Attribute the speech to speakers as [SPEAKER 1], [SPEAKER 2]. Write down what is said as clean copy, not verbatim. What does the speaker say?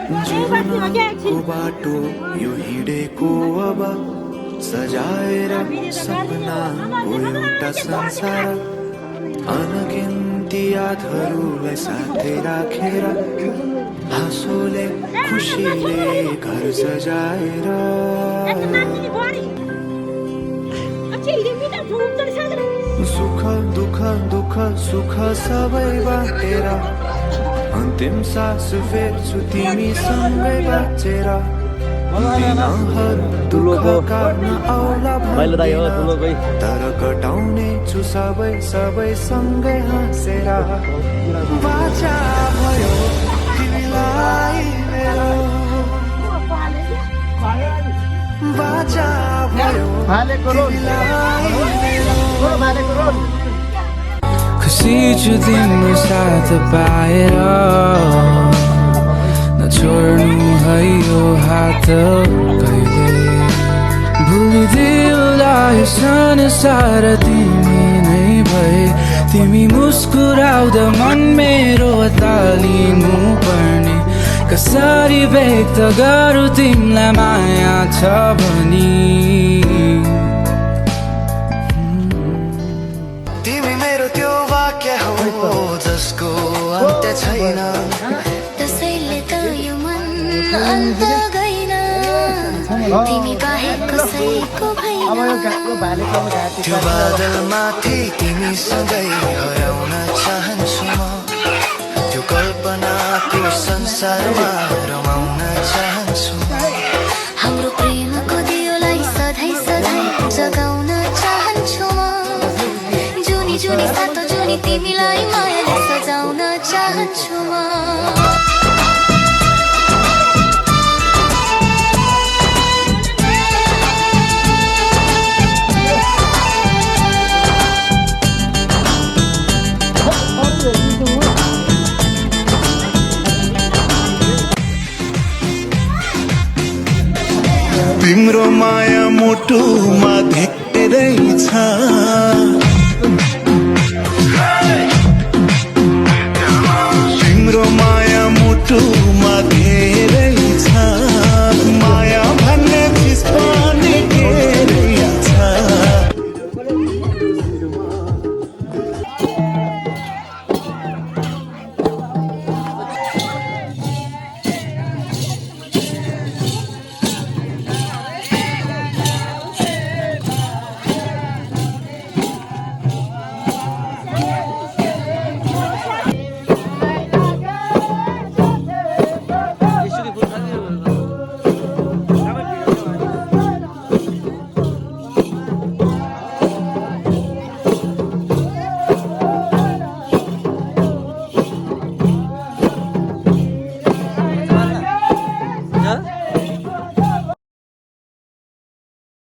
[SPEAKER 1] जीवनको बाटो यो हिँडेको अब सजाएर सपना हो एउटा संसार अनगिन्ती यादहरूलाई साथै राखेर हाँसोले खुसीले घर सजाएर सुख दुःख दुःख सुख सबै बाटेर अन्तिम सास फेर्छु तिमीसँगै बाँचेर दुःखका नआउला भन्दिन तर कटाउने छु सबै सबै सँगै हाँसेर बाचा भयो तिमीलाई मेरो बाचा भयो तिमीलाई मेरो खुसी छु तिम्रो साथ पाएर नछोड्नु है यो हात कहिले भुलिदेऊला यो संसार तिमी नै भए तिमी मुस्कुराउँदा मन मेरो तालिनु पर्ने कसरी व्यक्त गरौँ तिमीलाई माया छ भनी जसको अन्त्य छैन
[SPEAKER 2] त्यसैले त यो मन अन्त गएन तिमी बाहेक कसैको भएन
[SPEAKER 1] त्यो बादलमाथि तिमीसँगै हराउन चाहन्छु म त्यो कल्पनाको संसारमा रमाउन चाहन्छु
[SPEAKER 2] हाम्रो प्रेमको दियोलाई सधैँ सधैँ जगाउन चाहन्छु म जुनी जुनी सातो जुनी तिमीलाई मायाले सजाउन चाहन्छु म
[SPEAKER 3] तिम्रो माया मुटुमा धेरै छ तिम्रो माया मुटुमा